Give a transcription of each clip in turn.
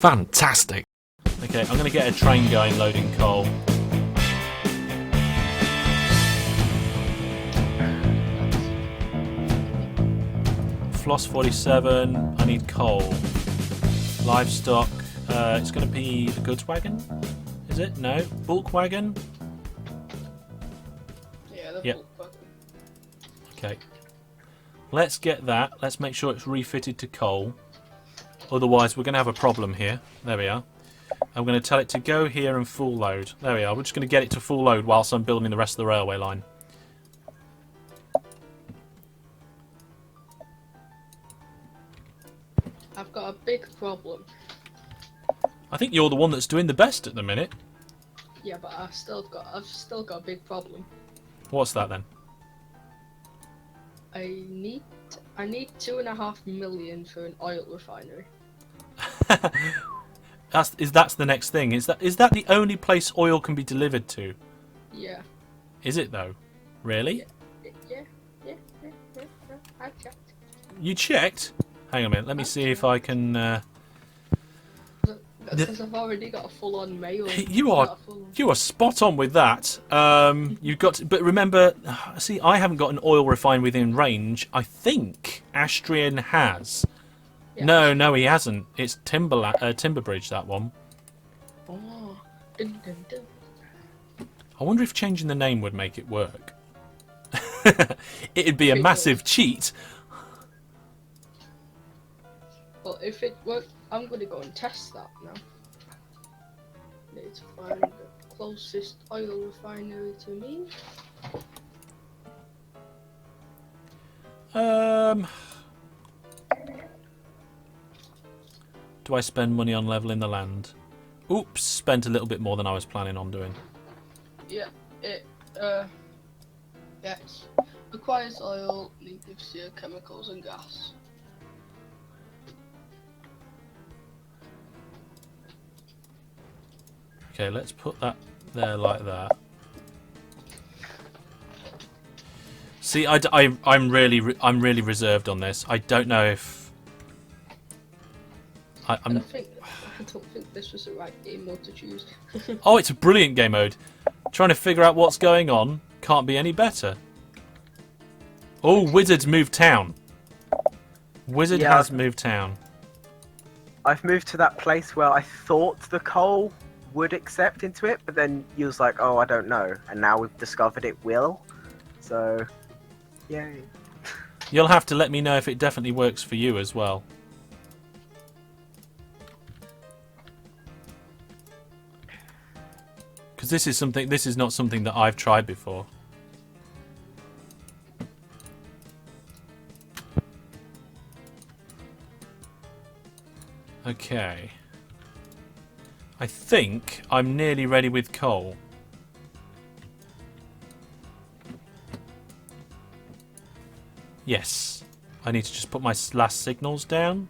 Fantastic. Okay, I'm going to get a train going, loading coal. Floss 47, I need coal. Livestock, it's going to be the goods wagon? Is it? No? Bulk wagon? Yeah, the Yep. bulk wagon. Okay. Let's get that. Let's make sure it's refitted to coal. Otherwise, we're going to have a problem here. There we are. I'm going to tell it to go here and full load. There we are. We're just going to get it to full load whilst I'm building the rest of the railway line. I've got a big problem. I think you're the one that's doing the best at the minute. Yeah, but I've still got a big problem. What's that then? I need 2.5 million for an oil refinery. That's the next thing. Is that the only place oil can be delivered to? Yeah. Is it though? Really? Yeah. I checked. You checked? Hang on a minute. Let me see if I can. Because I've already got a full-on mail. You are spot on with that. You've got, but remember, see, I haven't got an oil refinery within range. I think Astrian has. Yeah. No, he hasn't. It's Timberbridge, that one. Oh. I wonder if changing the name would make it work. It'd be a massive cheat. Well, if it works, I'm going to go and test that now. Need to find the closest oil refinery to me. Do I spend money on leveling the land? Oops, spent a little bit more than I was planning on doing. Yeah, yes. Requires oil, native sear, chemicals and gas. Okay, let's put that there like that. See, I'm really reserved on this. I don't know if I don't think this was the right game mode to choose. Oh, it's a brilliant game mode. Trying to figure out what's going on can't be any better. Oh, Wizard's moved town. Wizard has moved town. I've moved to that place where I thought the coal would accept into it, but then you was like, oh, I don't know, and now we've discovered it will. So, yay. You'll have to let me know if it definitely works for you as well. Because this is not something that I've tried before. Okay. I think I'm nearly ready with coal. Yes. I need to just put my last signals down.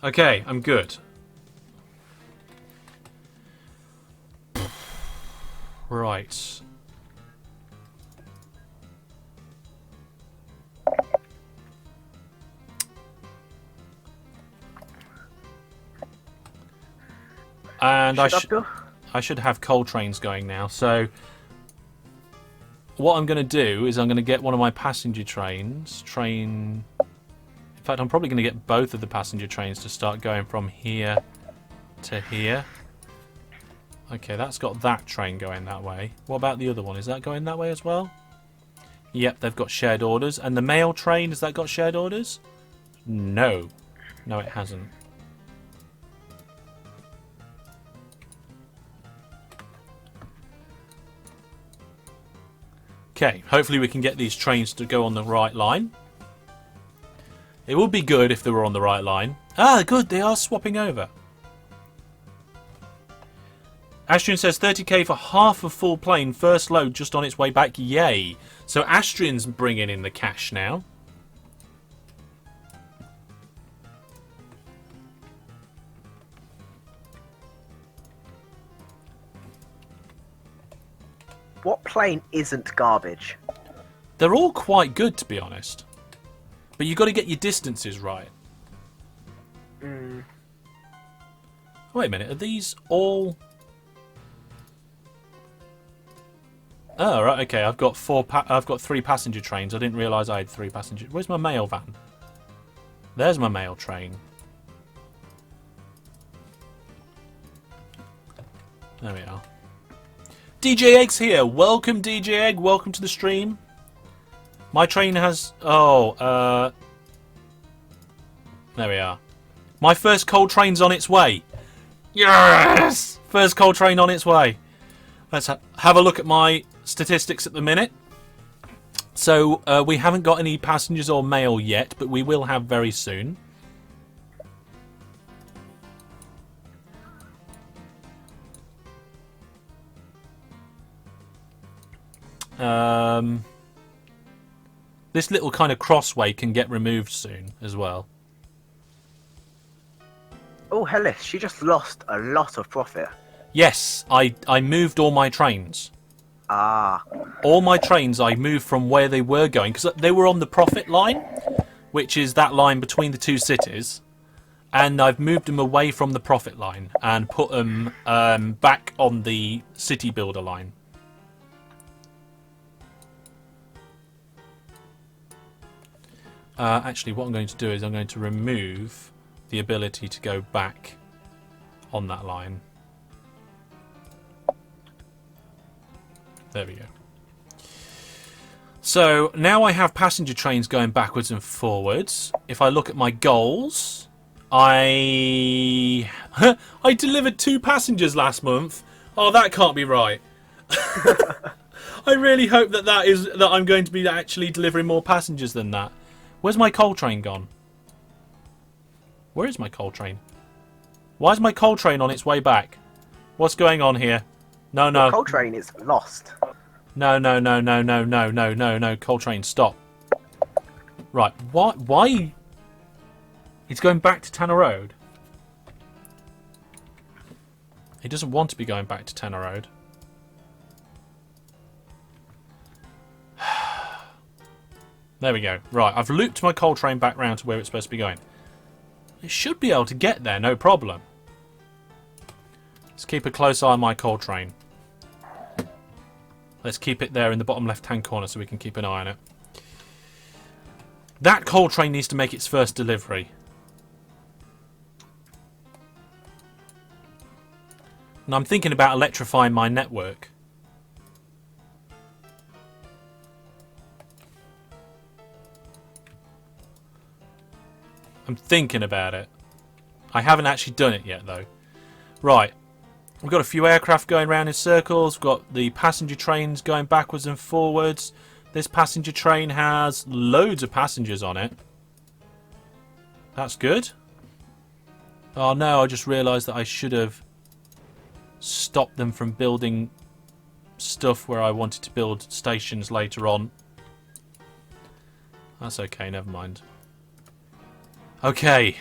Okay, I'm good. Right. And I should have coal trains going now. So what I'm going to do is I'm going to get one of my passenger trains. In fact, I'm probably going to get both of the passenger trains to start going from here to here. Okay, that's got that train going that way. What about the other one? Is that going that way as well? Yep, they've got shared orders. And the mail train, has that got shared orders? No. No, it hasn't. Okay, hopefully we can get these trains to go on the right line. It would be good if they were on the right line. Ah, good, they are swapping over. Astrian says 30k for half a full plane, first load just on its way back. Yay. So Astrian's bringing in the cash now. what plane isn't garbage? They're all quite good, to be honest. But you've got to get your distances right. Wait a minute, are these all... Oh, right, okay, I've got 3 passenger trains. I didn't realise I had 3 passengers. Where's my mail van? There's my mail train. There we are. DJ Egg's here. Welcome, DJ Egg. Welcome to the stream. My train has... Oh, there we are. My first coal train's on its way. Yes! First coal train on its way. Let's have a look at my statistics at the minute. So, we haven't got any passengers or mail yet, but we will have very soon. This little kind of crossway can get removed soon as well. Oh, Hellish, she just lost a lot of profit. Yes, I moved all my trains. Ah. All my trains I moved from where they were going, because they were on the profit line, which is that line between the 2 cities. And I've moved them away from the profit line and put them back on the city builder line. Actually, what I'm going to do is I'm going to remove the ability to go back on that line. There we go. So now I have passenger trains going backwards and forwards. If I look at my goals, I delivered 2 passengers last month. Oh, that can't be right. I really hope that I'm going to be actually delivering more passengers than that. Where's my coal train gone? Where is my coal train? Why is my coal train on its way back? What's going on here? No, no. The coal train is lost. No, no, no, no, no, no, no, no, no. Coal train, stop. Right, why? It's going back to Tanner Road. He doesn't want to be going back to Tanner Road. There we go. Right, I've looped my coal train back round to where it's supposed to be going. It should be able to get there, no problem. Let's keep a close eye on my coal train. Let's keep it there in the bottom left-hand corner so we can keep an eye on it. That coal train needs to make its first delivery. And I'm thinking about electrifying my network. I'm thinking about it. I haven't actually done it yet, though. Right. We've got a few aircraft going around in circles. We've got the passenger trains going backwards and forwards. This passenger train has loads of passengers on it. That's good. Oh, no, I just realised that I should have stopped them from building stuff where I wanted to build stations later on. That's okay, never mind. Okay,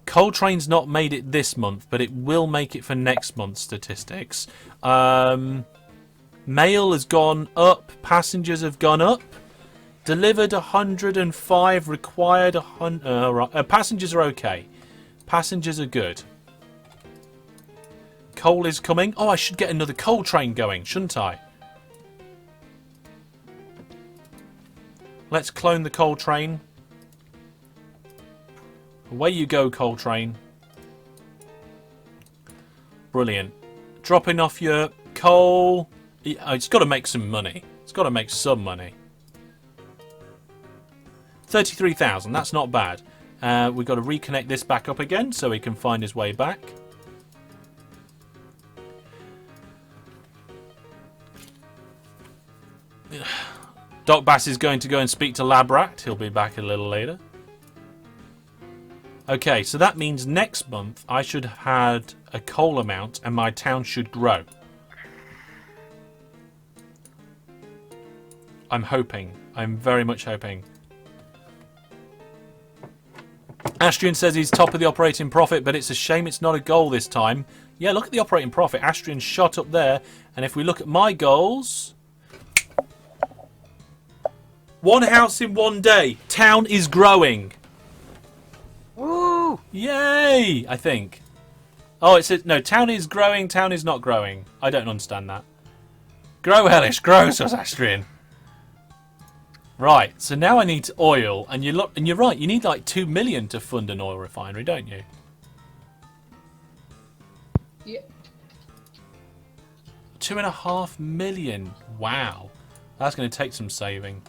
coal train's not made it this month, but it will make it for next month's statistics. Mail has gone up, passengers have gone up. Delivered 105, required 100. Passengers are okay. Passengers are good. Coal is coming. Oh, I should get another coal train going, shouldn't I? Let's clone the coal train. Away you go, coal train. Brilliant. Dropping off your coal. It's got to make some money. It's got to make some money. 33,000. That's not bad. We've got to reconnect this back up again so he can find his way back. Doc Bass is going to go and speak to Labrat. He'll be back a little later. Okay, so that means next month I should have had a coal amount and my town should grow. I'm hoping. I'm very much hoping. Astrian says he's top of the operating profit, but it's a shame it's not a goal this time. Yeah, look at the operating profit. Astrian shot up there. And if we look at my goals, 1 house in 1 day. Town is growing. Woo! Yay! I think. Oh, it says no. Town is growing. Town is not growing. I don't understand that. Grow, Hellish. Grow, says Astrian. Right. So now I need oil, and you're right. You need like 2 million to fund an oil refinery, don't you? Yeah. 2.5 million. Wow. That's going to take some saving.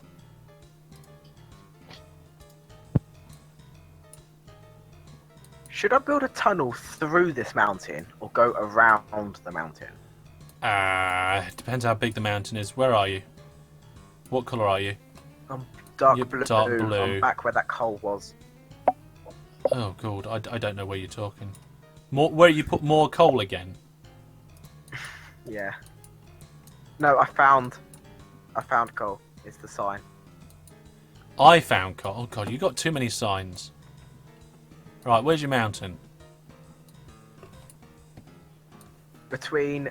Should I build a tunnel through this mountain or go around the mountain? Depends how big the mountain is. Where are you? What colour are you? I'm dark You're blue. dark blue. I'm back where that coal was. Oh, God. I don't know where you're talking. Where you put more coal again? Yeah. No, I found coal. It's the sign. I found coal. Oh, God. You got too many signs. Right, where's your mountain? Between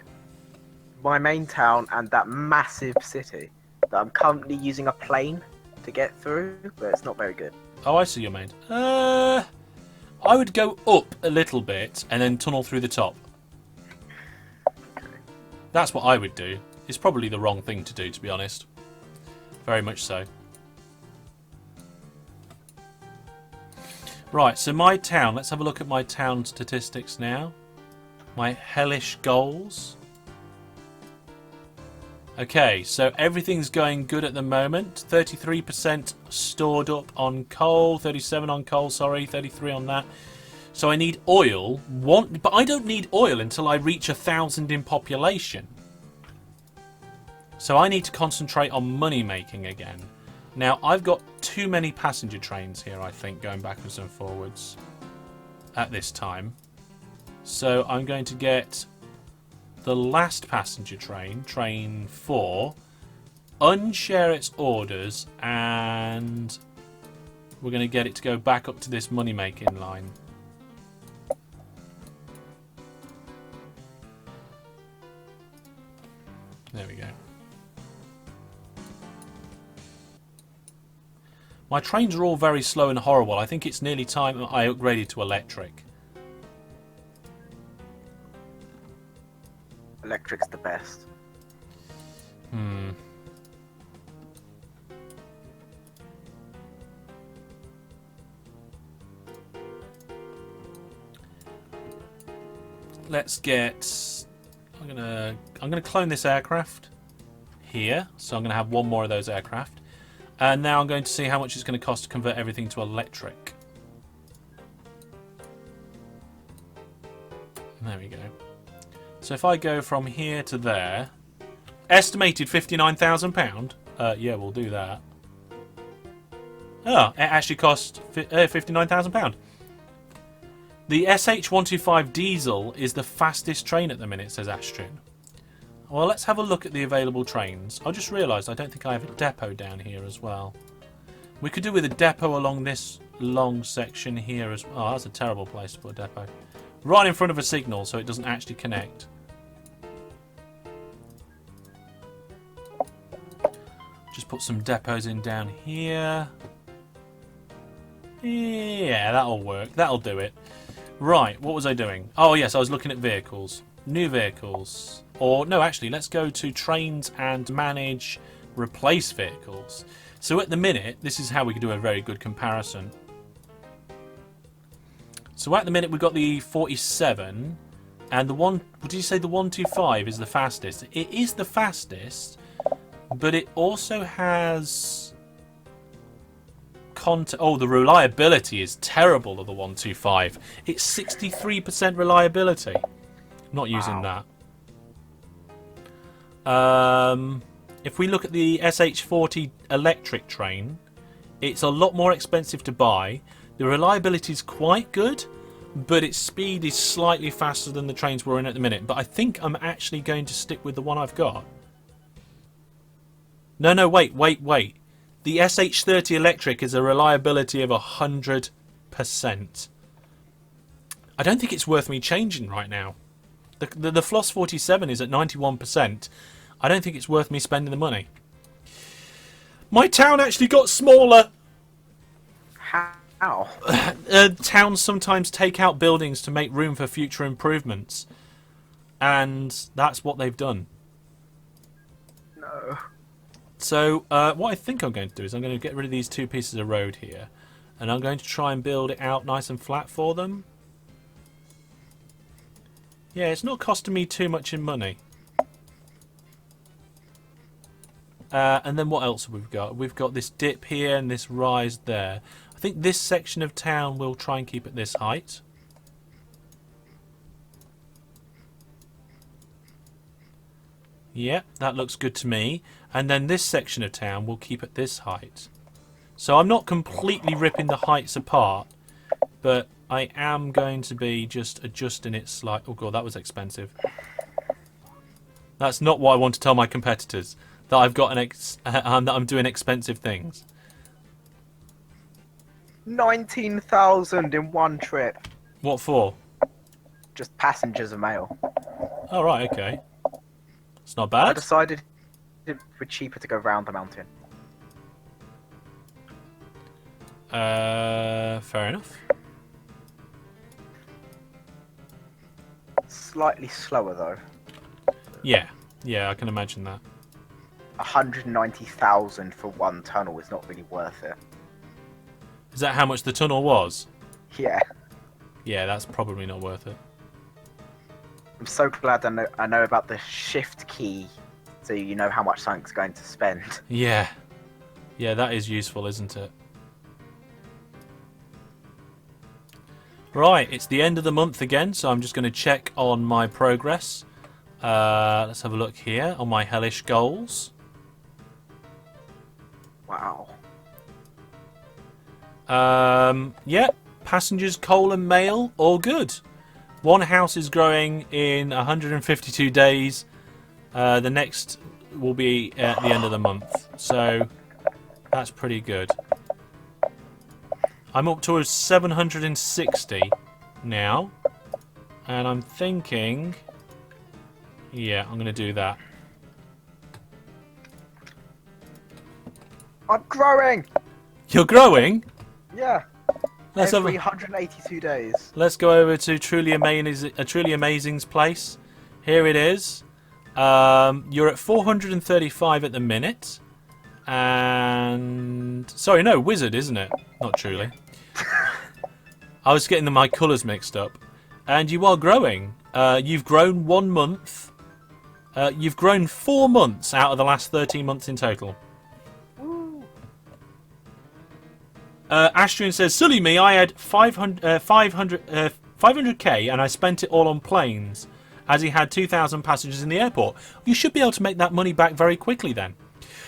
my main town and that massive city that I'm currently using a plane to get through, but it's not very good. Oh, I see your main. I would go up a little bit and then tunnel through the top. Okay. That's what I would do. It's probably the wrong thing to do, to be honest. Very much so. Right, so my town. Let's have a look at my town statistics now. My hellish goals. Okay, so everything's going good at the moment. 33% stored up on coal, 37 on coal, sorry, 33 on that. So I need oil, but I don't need oil until I reach 1,000 in population. So I need to concentrate on money making again. Now, I've got too many passenger trains here, I think, going backwards and forwards at this time. So I'm going to get the last passenger train, train 4, unshare its orders, and we're going to get it to go back up to this money-making line. There we go. My trains are all very slow and horrible. I think it's nearly time I upgraded to electric. Electric's the best. Let's get. I'm gonna clone this aircraft here, so I'm gonna have one more of those aircraft, and now I'm going to see how much it's going to cost to convert everything to electric. There we go. So if I go from here to there, estimated £59,000. Yeah, we'll do that. Oh, it actually cost £59,000. The SH125 diesel is the fastest train at the minute, says Astrid. Well, let's have a look at the available trains. I just realised I don't think I have a depot down here as well. We could do with a depot along this long section here as well. Oh, that's a terrible place to put a depot. Right in front of a signal so it doesn't actually connect. Just put some depots in down here. Yeah, that'll work. That'll do it. Right, what was I doing? Oh, yes, I was looking at vehicles. New vehicles. Or, no, actually, let's go to trains and manage replace vehicles. So at the minute, this is how we can do a very good comparison. So at the minute, we've got the 47. And the one, did you say the 125 is the fastest? It is the fastest, but it also has... Oh, the reliability is terrible of the 125. It's 63% reliability. Not using that. If we look at the SH40 electric train, it's a lot more expensive to buy. The reliability is quite good, but its speed is slightly faster than the trains we're in at the minute. But I think I'm actually going to stick with the one I've got. No, wait. The SH30 electric is a reliability of 100%. I don't think it's worth me changing right now. The Floss 47 is at 91%. I don't think it's worth me spending the money. My town actually got smaller. How? Towns sometimes take out buildings to make room for future improvements. And that's what they've done. No. So what I think I'm going to do is I'm going to get rid of these 2 pieces of road here. And I'm going to try and build it out nice and flat for them. Yeah, it's not costing me too much in money. And then what else have we got? We've got this dip here and this rise there. I think this section of town will try and keep at this height. Yep, that looks good to me. And then this section of town will keep at this height. So I'm not completely ripping the heights apart, but I am going to be just adjusting it slightly. Oh god, that was expensive. That's not what I want to tell my competitors, that I've got that I'm doing expensive things. 19,000 in one trip. What for? Just passengers and mail. Oh right, okay. It's not I bad. decided it would be cheaper to go round the mountain. Fair enough. Slightly slower though. Yeah, I can imagine that. 190,000 for one tunnel is not really worth it. Is that how much the tunnel was? Yeah. Yeah, that's probably not worth it. I'm so glad I know about the shift key, so you know how much something's going to spend. Yeah, that is useful, isn't it? Right, it's the end of the month again, so I'm just going to check on my progress. Let's have a look here on my Hellish goals. Wow. Yeah, passengers, coal and mail, all good. One house is growing in 152 days. The next will be at the end of the month. So that's pretty good. I'm up to 760 now. And I'm thinking... Yeah, I'm going to do that. I'm growing! You're growing? Yeah. Every 182 days. Let's go over to Truly Amazing's place. Here it is. You're at 435 at the minute. And... Sorry, no, Wizard, isn't it? Not Truly. I was getting my colours mixed up. And you are growing. You've grown 1 month. You've grown 4 months out of the last 13 months in total. Ashton says, silly me, I had 500k and I spent it all on planes, as he had 2,000 passengers in the airport. You should be able to make that money back very quickly then.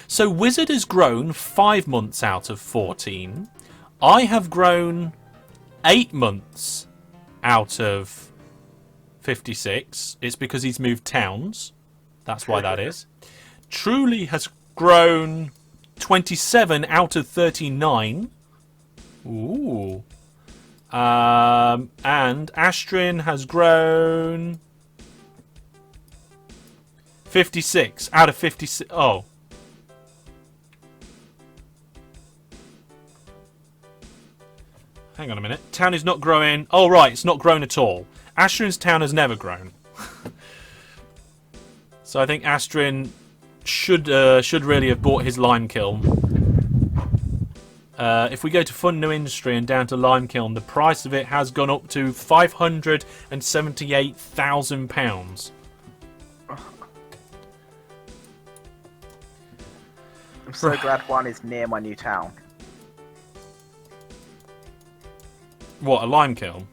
So Wizard has grown 5 months out of 14. I have grown 8 months out of 56. It's because he's moved towns. That's why that is. Truly has grown 27 out of 39. Ooh. And Astrin has grown 56 out of 56. Oh. Hang on a minute. Town is not growing. Oh, right. It's not grown at all. Astrin's town has never grown. So I think Astrin should really have bought his lime kiln. If we go to Fund New Industry and down to lime kiln, the price of it has gone up to £578,000. I'm so glad one is near my new town. What, a lime kiln?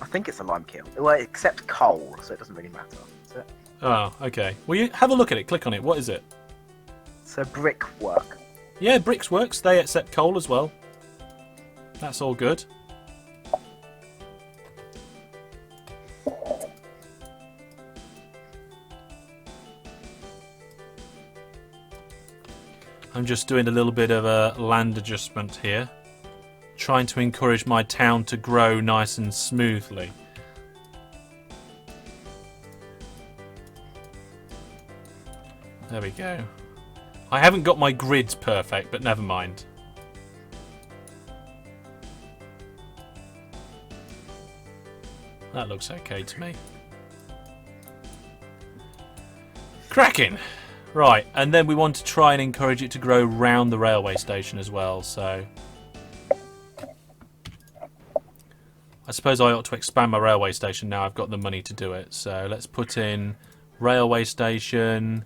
I think it's a lime kiln. Well, it accepts coal, so it doesn't really matter. Is it? Oh, okay. Well, you have a look at it. Click on it. What is it? It's a brickwork. Yeah, bricks works. They accept coal as well. That's all good. I'm just doing a little bit of a land adjustment here. Trying to encourage my town to grow nice and smoothly. There we go. I haven't got my grids perfect, but never mind. That looks okay to me. Cracking! Right, and then we want to try and encourage it to grow round the railway station as well, so... I suppose I ought to expand my railway station now I've got the money to do it. So let's put in railway station.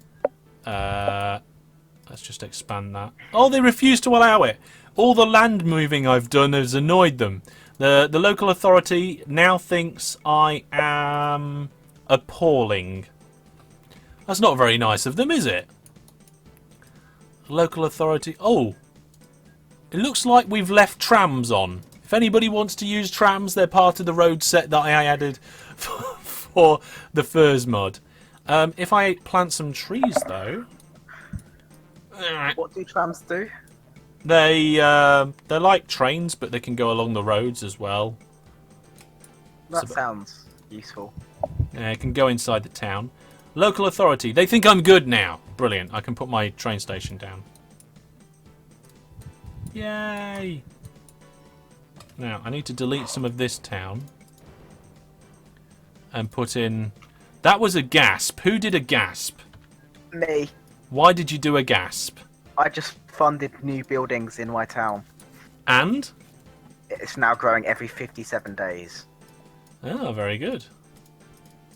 Let's just expand that. Oh, they refuse to allow it. All the land moving I've done has annoyed them. The local authority now thinks I am appalling. That's not very nice of them, is it? Local authority. Oh, it looks like we've left trams on. If anybody wants to use trams, they're part of the road set that I added for the Furs mod. If I plant some trees, though... What do trams do? They're like trains, but they can go along the roads as well. That sounds useful. Yeah, it can go inside the town. Local authority. They think I'm good now. Brilliant. I can put my train station down. Yay! Now, I need to delete some of this town. And put in... That was a gasp. Who did a gasp? Me. Why did you do a gasp? I just funded new buildings in my town. And? It's now growing every 57 days. Oh, very good.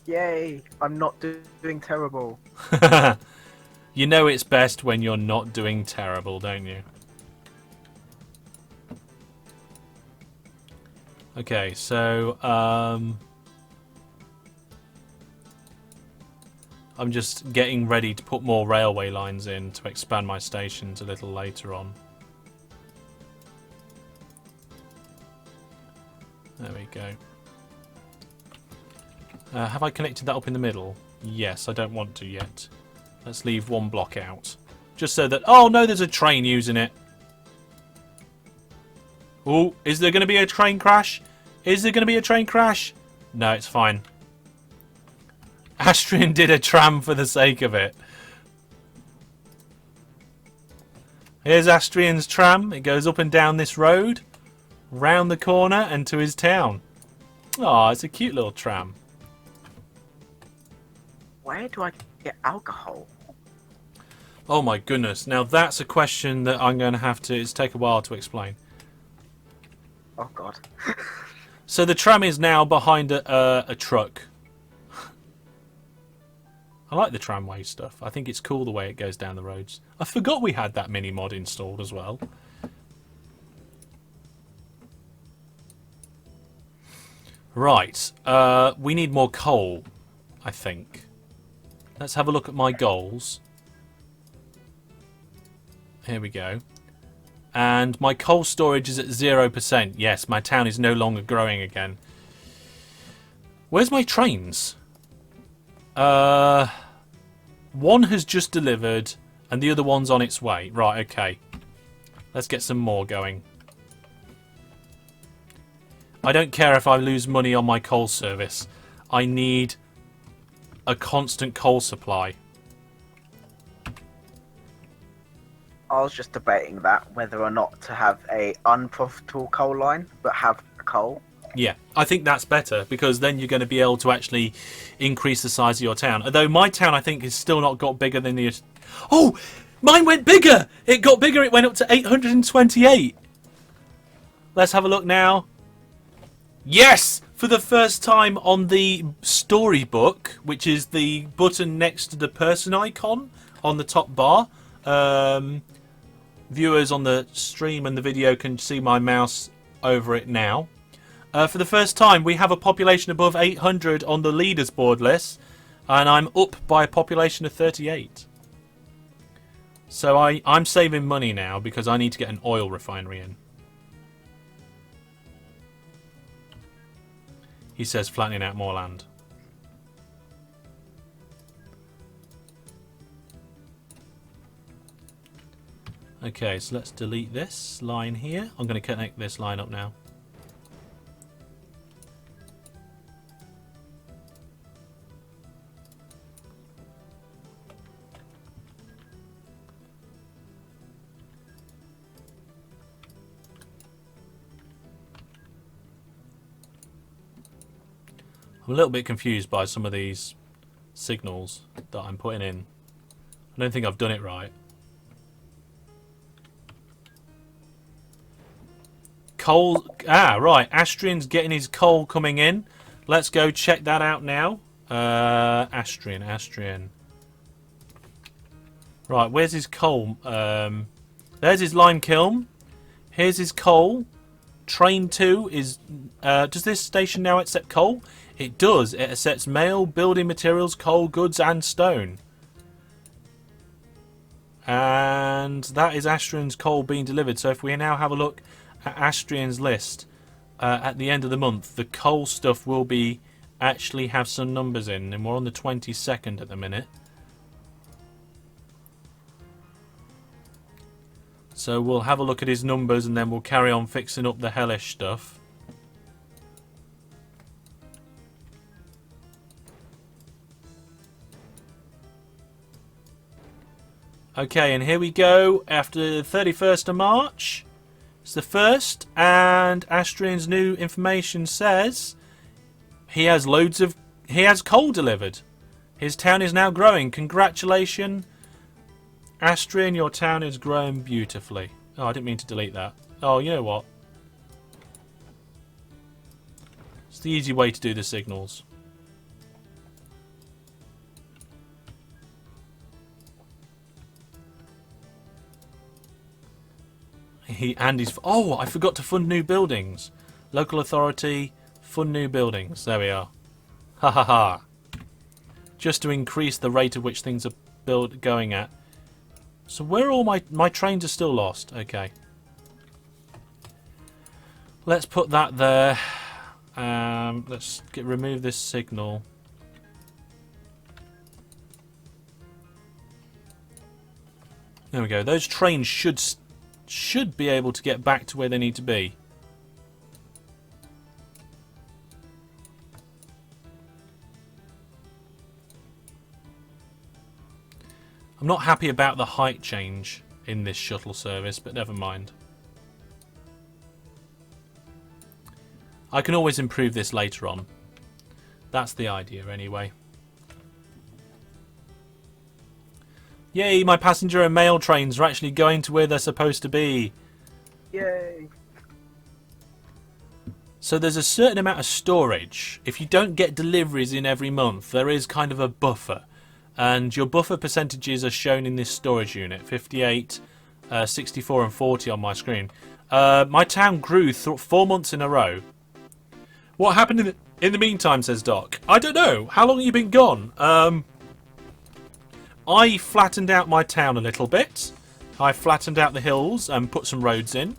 Yay! I'm not doing terrible. You know it's best when you're not doing terrible, don't you? Okay, so I'm just getting ready to put more railway lines in to expand my stations a little later on. There we go. Have I connected that up in the middle? Yes, I don't want to yet. Let's leave one block out. Just so that... Oh, no, there's a train using it. Oh, is there going to be a train crash? Is there going to be a train crash? No, it's fine. Astrian did a tram for the sake of it. Here's Astrian's tram. It goes up and down this road, round the corner and to his town. Oh, it's a cute little tram. Where do I get alcohol? Oh my goodness. Now that's a question that I'm going to have to... It's take a while to explain. Oh god. So the tram is now behind a truck. I like the tramway stuff. I think it's cool the way it goes down the roads. I forgot we had that mini mod installed as well. Right. We need more coal, I think. Let's have a look at my goals. Here we go. And my coal storage is at 0%. Yes, my town is no longer growing again. Where's my trains? One has just delivered, and the other one's on its way. Right, okay. Let's get some more going. I don't care if I lose money on my coal service. I need a constant coal supply. I was just debating that, whether or not to have a unprofitable coal line, but have a coal. Yeah, I think that's better, because then you're going to be able to actually increase the size of your town. Although my town, I think, has still not got bigger than the... Oh! Mine went bigger! It got bigger, it went up to 828! Let's have a look now. Yes! For the first time on the storybook, which is the button next to the person icon on the top bar, viewers on the stream and the video can see my mouse over it now. For the first time, we have a population above 800 on the leaders board list, and I'm up by a population of 38. So I'm saving money now because I need to get an oil refinery in. He says flattening out more land. Okay, so let's delete this line here. I'm going to connect this line up now. I'm a little bit confused by some of these signals that I'm putting in. I don't think I've done it right. Coal. Ah, right. Astrian's getting his coal coming in. Let's go check that out now. Astrian. Right, where's his coal? There's his lime kiln. Here's his coal. Train 2 is... does this station now accept coal? It does. It accepts mail, building materials, coal, goods and stone. And that is Astrian's coal being delivered. So if we now have a look at Astrian's list at the end of the month, the coal stuff will be actually have some numbers in, and we're on the 22nd at the minute. So we'll have a look at his numbers and then we'll carry on fixing up the Hellish stuff. Okay, and here we go after the 31st of March. It's the 1st, and Astrian's new information says he has coal delivered. His town is now growing. Congratulations, Astrian, your town is growing beautifully. Oh, I didn't mean to delete that. Oh, you know what? It's the easy way to do the signals. Oh, I forgot to fund new buildings. Local authority, fund new buildings. There we are. Ha ha ha. Just to increase the rate at which things are going at. So where are all my trains are still lost? Okay. Let's put that there. Let's remove this signal. There we go. Those trains should be able to get back to where they need to be. I'm not happy about the height change in this shuttle service, but never mind. I can always improve this later on. That's the idea anyway. Yay, my passenger and mail trains are actually going to where they're supposed to be. Yay. So there's a certain amount of storage. If you don't get deliveries in every month, there is kind of a buffer. And your buffer percentages are shown in this storage unit. 58, 64 and 40 on my screen. My town grew 4 months in a row. What happened in the meantime, says Doc? I don't know. How long have you been gone? I flattened out my town a little bit. I flattened out the hills and put some roads in.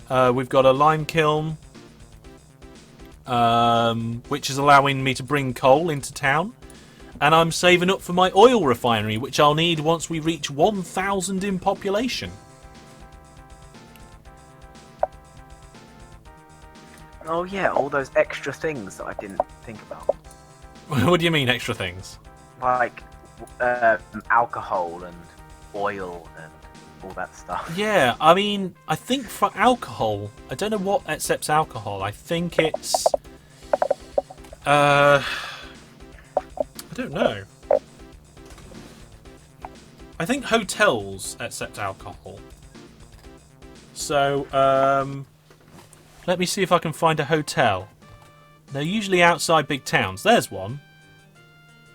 We've got a lime kiln, which is allowing me to bring coal into town. And I'm saving up for my oil refinery, which I'll need once we reach 1,000 in population. Oh yeah, all those extra things that I didn't think about. What do you mean, extra things? Like alcohol and oil and all that stuff. Yeah, I mean, I think for alcohol, I don't know what accepts alcohol. I think it's... I don't know. I think hotels accept alcohol. So, let me see if I can find a hotel. They're usually outside big towns. There's one.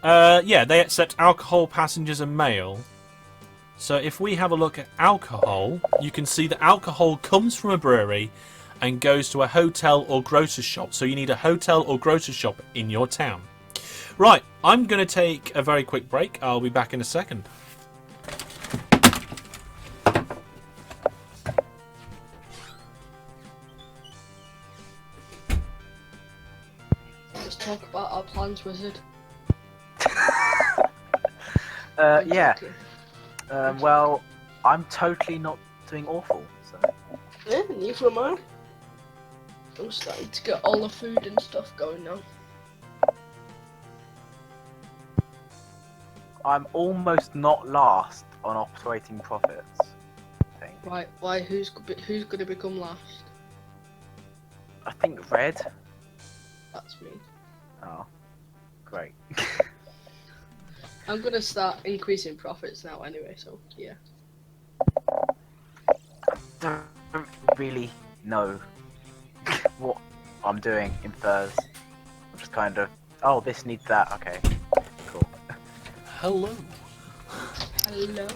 Yeah, they accept alcohol, passengers and mail. So if we have a look at alcohol, you can see that alcohol comes from a brewery and goes to a hotel or grocer's shop. So you need a hotel or grocer's shop in your town. Right, I'm going to take a very quick break. I'll be back in a second. Let's talk about our plans, Wizard. Yeah. Well, I'm totally not doing awful, so... Yeah, neither am I. I'm starting to get all the food and stuff going now. I'm almost not last on operating profits, I think. Right, why? Who's gonna become last? I think red. That's me. Oh, great. I'm gonna start increasing profits now anyway, so yeah. Don't really know what I'm doing in furs. I'm just kind of, oh, this needs that. Okay, cool. Hello. Hello.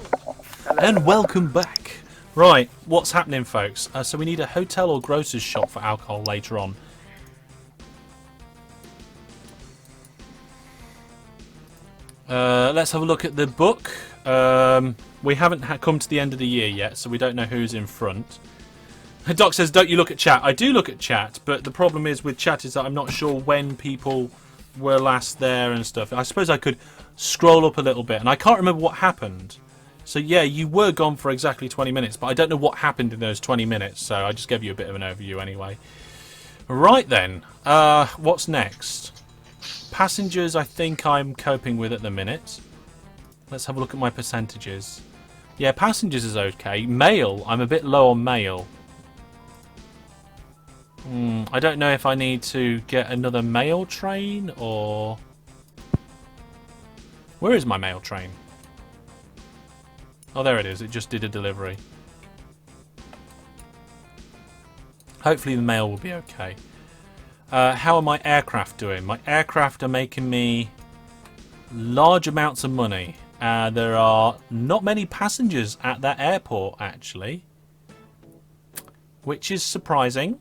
And welcome back. Right, what's happening, folks? So we need a hotel or grocer's shop for alcohol later on. Let's have a look at the book. We haven't come to the end of the year yet, so we don't know who's in front. Doc says, don't you look at chat? I do look at chat, but the problem is with chat is that I'm not sure when people were last there and stuff. I suppose I could scroll up a little bit, and I can't remember what happened. So yeah, you were gone for exactly 20 minutes, but I don't know what happened in those 20 minutes, so I just gave you a bit of an overview anyway. Right then, what's next? Passengers, I think I'm coping with at the minute. Let's have a look at my percentages. Yeah, passengers is okay. Mail, I'm a bit low on mail. I don't know if I need to get another mail train or... Where is my mail train? Oh, there it is. It just did a delivery. Hopefully the mail will be okay. How are my aircraft doing? My aircraft are making me large amounts of money. There are not many passengers at that airport, actually. Which is surprising.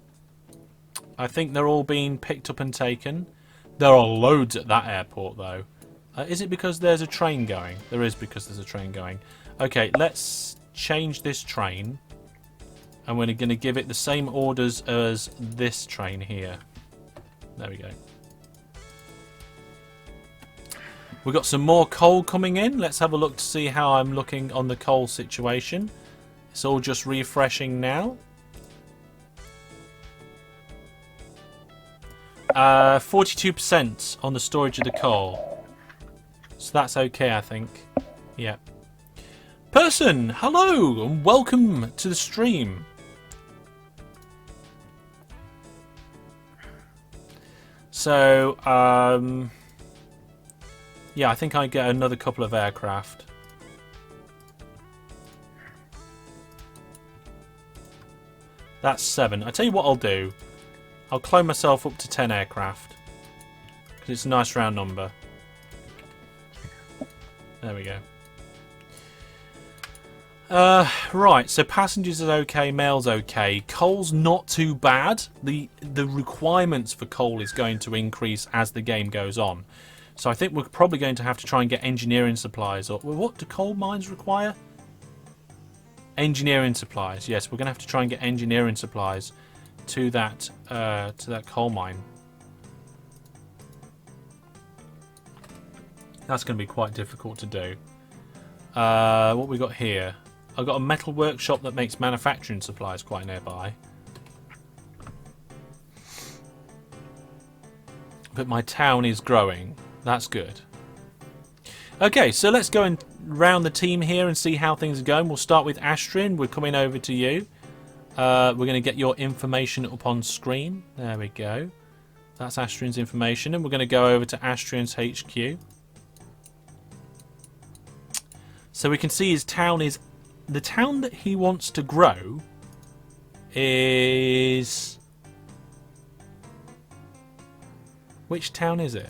I think they're all being picked up and taken. There are loads at that airport, though. Is it because there's a train going? There is, because there's a train going. Okay, let's change this train. And we're going to give it the same orders as this train here. There we go. We've got some more coal coming in. Let's have a look to see how I'm looking on the coal situation. It's all just refreshing now. 42% on the storage of the coal. So that's okay, I think. Yeah. Person, hello and welcome to the stream. So, yeah, I think I get another couple of aircraft. That's 7. I tell you what I'll do. I'll clone myself up to 10 aircraft. Because it's a nice round number. There we go. Right, so passengers is okay, mail's okay. Coal's not too bad. The requirements for coal is going to increase as the game goes on. So I think we're probably going to have to try and get engineering supplies. Or what do coal mines require? Engineering supplies. Yes, we're going to have to try and get engineering supplies to that coal mine. That's going to be quite difficult to do. What we got here? I've got a metal workshop that makes manufacturing supplies quite nearby. But my town is growing. That's good. Okay, so let's go and round the team here and see how things are going. We'll start with Astrian. We're coming over to you. We're going to get your information up on screen. There we go. That's Astrian's information. And we're going to go over to Astrian's HQ. So we can see his town is... The town that he wants to grow is... Which town is it?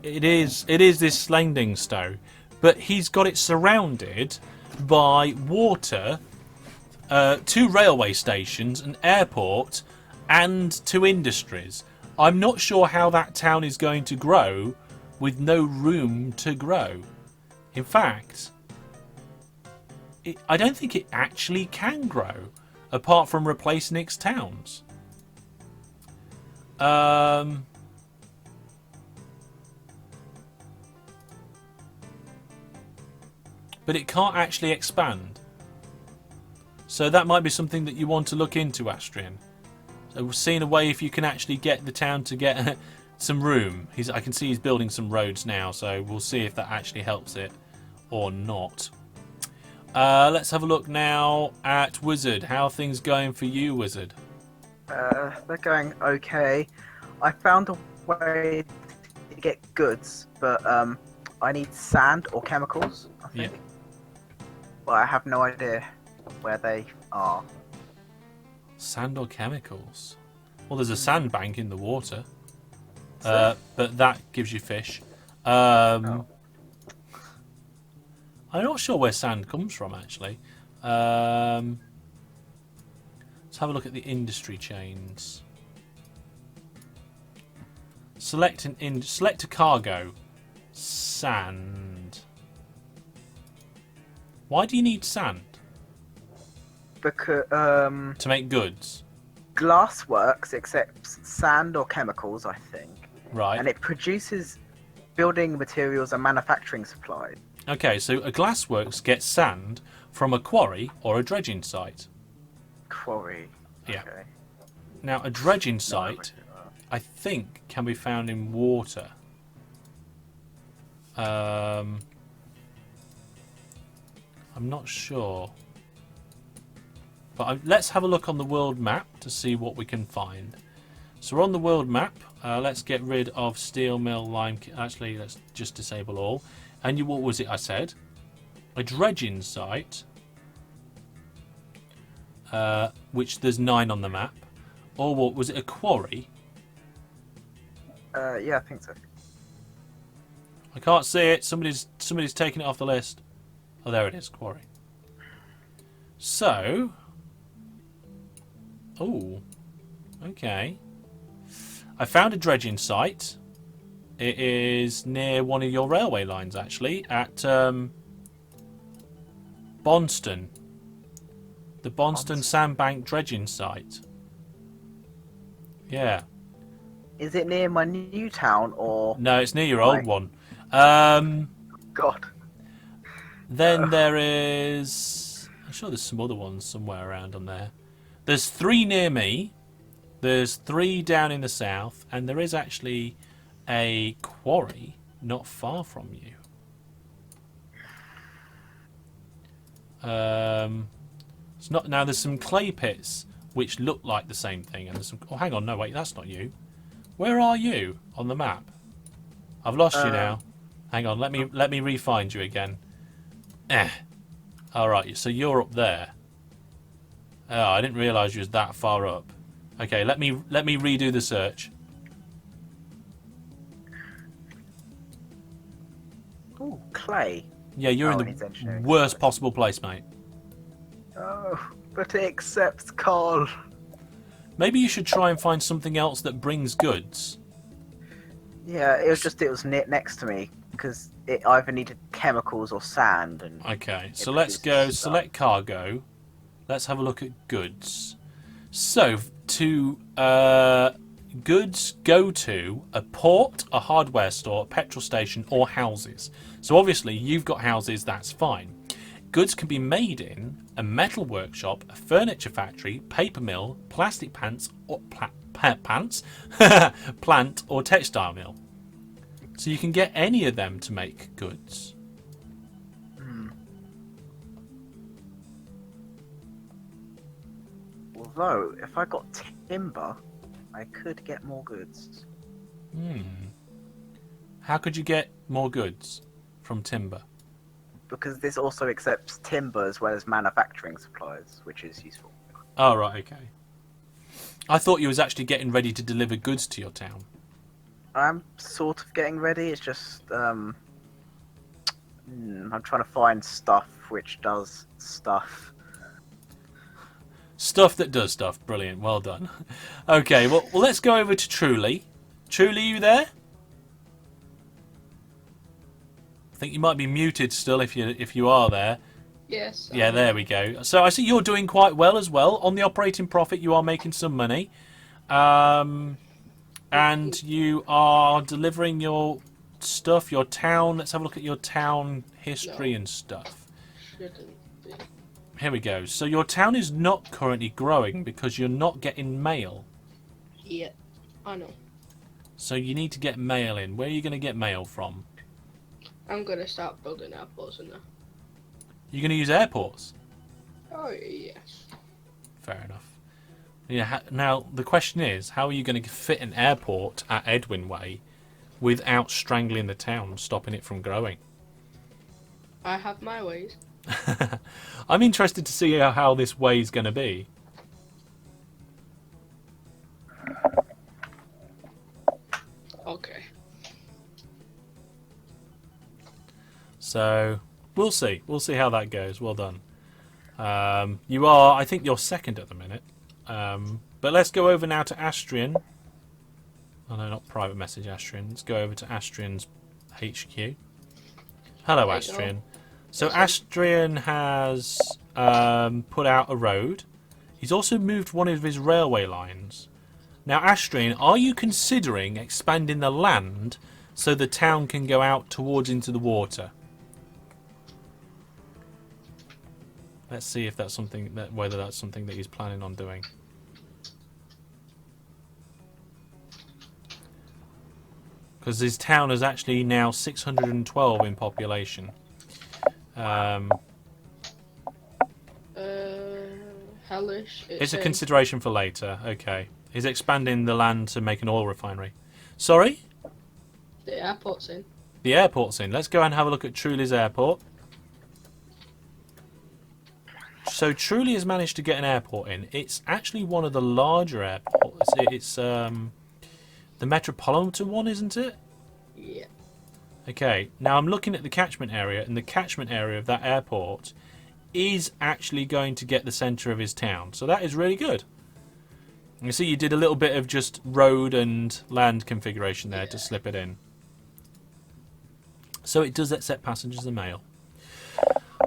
It is this Slangdingstow. But he's got it surrounded by water, 2 railway stations, an airport, and 2 industries. I'm not sure how that town is going to grow with no room to grow. In fact, I don't think it actually can grow, apart from replacing its towns. But it can't actually expand. So that might be something that you want to look into, Astrian. So we're seeing a way if you can actually get the town to get some room. I can see he's building some roads now, so we'll see if that actually helps it or not. Let's have a look now at Wizard. How are things going for you, Wizard? They're going okay. I found a way to get goods, but I need sand or chemicals, I think. Yeah. But I have no idea where they are. Sand or chemicals? Well, there's a sandbank in the water. So- But that gives you fish. Oh. I'm not sure where sand comes from, actually. Let's have a look at the industry chains. Select select a cargo. Sand. Why do you need sand? Because To make goods. Glassworks accepts sand or chemicals, I think, Right. and it produces building materials and manufacturing supplies. Okay, so a glassworks gets sand from a quarry or a dredging site. Quarry. Yeah. Okay. Now, a dredging site, I think, can be found in water. I'm not sure. But let's have a look on the world map to see what we can find. So we're on the world map. Let's get rid of steel mill, lime. Actually, let's just disable all. And what was it I said? A dredging site, which there's 9 on the map. Or what was it? A quarry? Yeah, I think so. I can't see it. Somebody's taken it off the list. Oh, there it is. Quarry. So. Oh. Okay. I found a dredging site. It is near one of your railway lines, actually, at Bonston. The Bonston Sandbank dredging site. Yeah. Is it near my new town or? No, it's near your Right. old one. God. Then there is... I'm sure there's some other ones somewhere around on there. There's 3 near me. There's 3 down in the south. And there is actually a quarry not far from you. It's not... Now, there's some clay pits which look like the same thing. And there's some... Oh, hang on. No, wait. That's not you. Where are you on the map? I've lost you now. Hang on. Let me re-find you again. All right. So you're up there. Oh, I didn't realise you was that far up. Okay. Let me redo the search. Ooh, clay. Yeah, you're Oh, in he's the engineering. worst possible place, mate. Oh, but it accepts coal. Maybe you should try and find something else that brings goods. Yeah, it was next to me because it either needed chemicals or sand. And Okay, so it let's go produces stuff. select cargo. Let's have a look at goods. So to goods go to a port, a hardware store, a petrol station, or houses. So obviously you've got houses. That's fine. Goods can be made in a metal workshop, a furniture factory, paper mill, plastic pants, or plant or textile mill. So you can get any of them to make goods. Although, if I got timber, I could get more goods. How could you get more goods from timber? Because this also accepts timber as well as manufacturing supplies, which is useful. Oh, right, okay. I thought you was actually getting ready to deliver goods to your town. I'm sort of getting ready. It's just I'm trying to find stuff which does stuff. Stuff that does stuff. Brilliant. Well done. Okay, well let's go over to Truly. Truly, you there? I think you might be muted still if you are there. Yes. Yeah, there we go. So I see you're doing quite well as well. On the operating profit, you are making some money. And you are delivering your stuff, your town. Let's have a look at your town history and stuff. Shouldn't be. Here we go. So your town is not currently growing because you're not getting mail. Yeah, I know. So you need to get mail in. Where are you going to get mail from? I'm gonna start building airports in there. You're going to use airports? Oh yes. Fair enough. Yeah. Now the question is, how are you going to fit an airport at Edwin Way without strangling the town, stopping it from growing? I have my ways. I'm interested to see how this way is going to be. Okay. So we'll see. We'll see how that goes. Well done. You are, I think, you're second at the minute. But let's go over now to Astrian. Oh no, not private message Astrian. Let's go over to Astrian's HQ. Hello, There you Astrian. go. So Yes, Astrian has put out a road. He's also moved one of his railway lines. Now, Astrian, are you considering expanding the land so the town can go out towards into the water? Let's see if that's something that whether that's something that he's planning on doing. Because his town is actually now 612 in population. Hellish. It's a consideration for later. Okay. He's expanding the land to make an oil refinery. Sorry? The airport's in. The airport's in. Let's go and have a look at Truly's airport. So Truly has managed to get an airport in. It's actually one of the larger airports. It's the Metropolitan one, isn't it? Yeah. Okay. Now I'm looking at the catchment area, and the catchment area of that airport is actually going to get the centre of his town. So that is really good. You see, you did a little bit of just road and land configuration there to slip it in. So it does accept passengers and mail.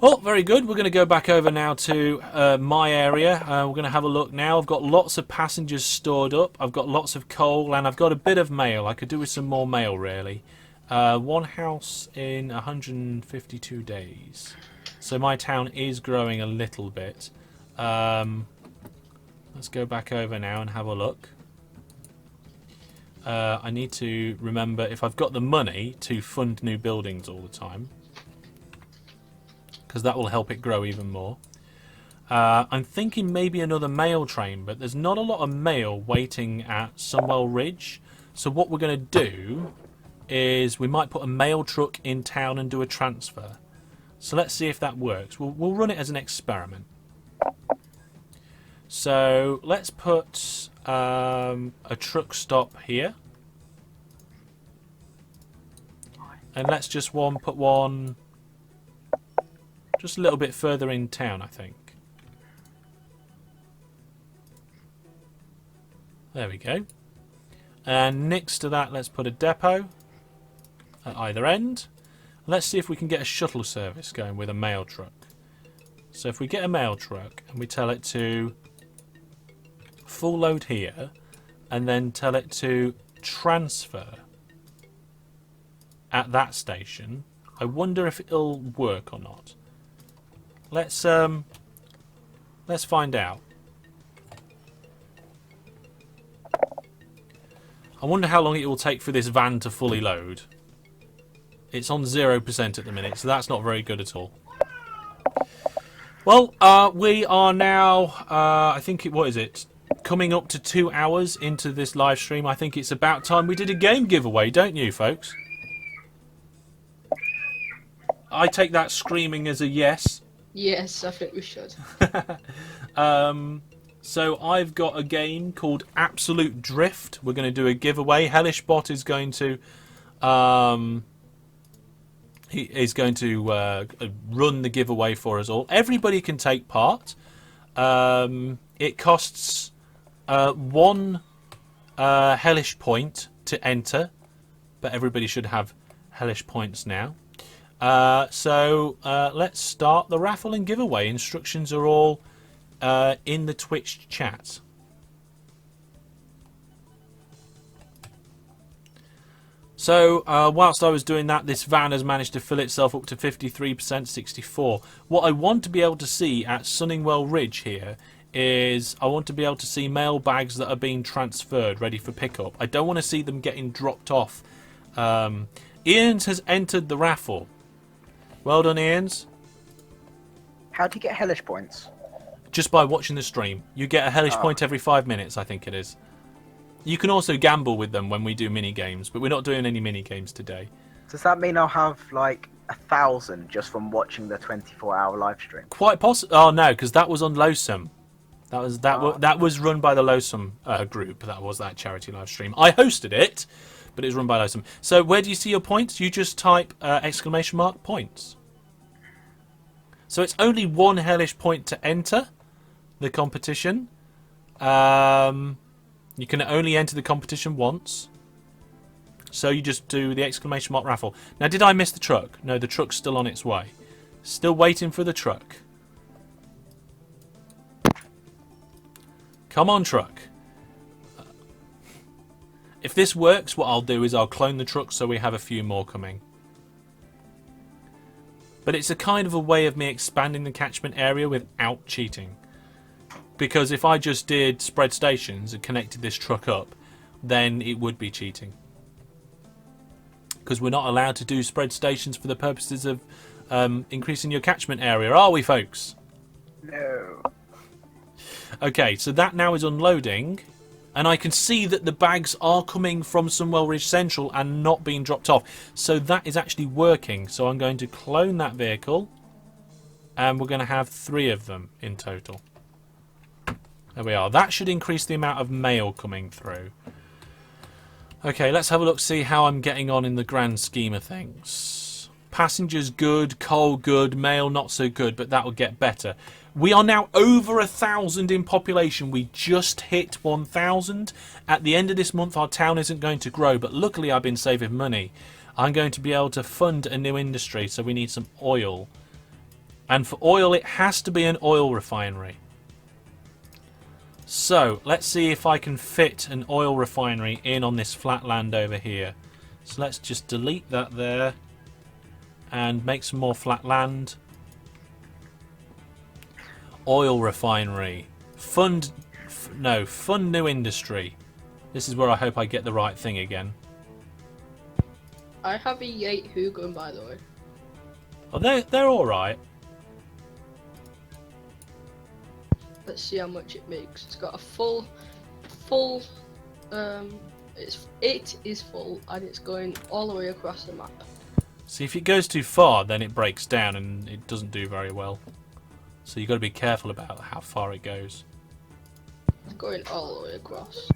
Oh, very good. We're going to go back over now to my area. We're going to have a look now. I've got lots of passengers stored up. I've got lots of coal, and I've got a bit of mail. I could do with some more mail, really. One house in 152 days. So my town is growing a little bit. Let's go back over now and have a look. I need to remember if I've got the money to fund new buildings all the time, because that will help it grow even more. I'm thinking maybe another mail train, but there's not a lot of mail waiting at Sunwell Ridge. So what we're going to do is we might put a mail truck in town and do a transfer. So let's see if that works. We'll run it as an experiment. So let's put a truck stop here. And let's just put one just a little bit further in town, I think. There we go. And next to that, let's put a depot at either end. Let's see if we can get a shuttle service going with a mail truck. So if we get a mail truck and we tell it to full load here, and then tell it to transfer at that station, I wonder if it'll work or not. Let's find out. I wonder how long it will take for this van to fully load. It's on 0% at the minute, so that's not very good at all. Well, we are now, I think, what is it? Coming up to 2 hours into this live stream. I think it's about time we did a game giveaway, don't you, folks? I take that screaming as a yes. Yes, I think we should. So I've got a game called Absolute Drift. We're going to do a giveaway. Hellish Bot is going to he is going to run the giveaway for us all. Everybody can take part. It costs 1 Hellish point to enter, but everybody should have Hellish points now. So let's start the raffle and giveaway. Instructions are all in the Twitch chat. So whilst I was doing that, this van has managed to fill itself up to 53%, 64. What I want to be able to see at Sunningwell Ridge here is I want to be able to see mail bags that are being transferred, ready for pickup. I don't want to see them getting dropped off. Ian's has entered the raffle. Well done, Ian's. How do you get Hellish points? just by watching the stream. You get a Hellish point every 5 minutes, I think it is. You can also gamble with them when we do mini games, but we're not doing any mini games today. Does that mean I'll have like 1,000 just from watching the 24-hour live stream? Quite possible. Oh no, because that was on Losum. That was run by the Losum group. That was that charity live stream. I hosted it, but it was run by Losum. So where do you see your points? You just type ! Points. So it's only 1 Hellish point to enter the competition. You can only enter the competition once. So you just do the ! Raffle. Now, did I miss the truck? No, the truck's still on its way. Still waiting for the truck. Come on, truck. If this works, what I'll do is I'll clone the truck so we have a few more coming. But it's a kind of a way of me expanding the catchment area without cheating. Because if I just did spread stations and connected this truck up, then it would be cheating. Because we're not allowed to do spread stations for the purposes of increasing your catchment area, are we, folks? No. Okay, so that now is unloading, and I can see that the bags are coming from Sunwell Ridge Central and not being dropped off. So that is actually working. So I'm going to clone that vehicle, and we're going to have 3 of them in total. There we are. That should increase the amount of mail coming through. Okay, let's have a look, see how I'm getting on in the grand scheme of things. Passengers good, coal good, mail not so good, but that will get better. We are now over 1,000 in population. We just hit 1,000. At the end of this month, our town isn't going to grow, but luckily I've been saving money. I'm going to be able to fund a new industry, so we need some oil. And for oil, it has to be an oil refinery. So, let's see if I can fit an oil refinery in on this flat land over here. So let's just delete that there and make some more flat land. Oil refinery. Fund new industry. This is where I hope I get the right thing again. I have a Yate Hugon, by the way. Oh, they're alright. Let's see how much it makes. It's got a full, it is full, and it's going all the way across the map. See, if it goes too far, then it breaks down and it doesn't do very well. So you've got to be careful about how far it goes. It's going all the way across.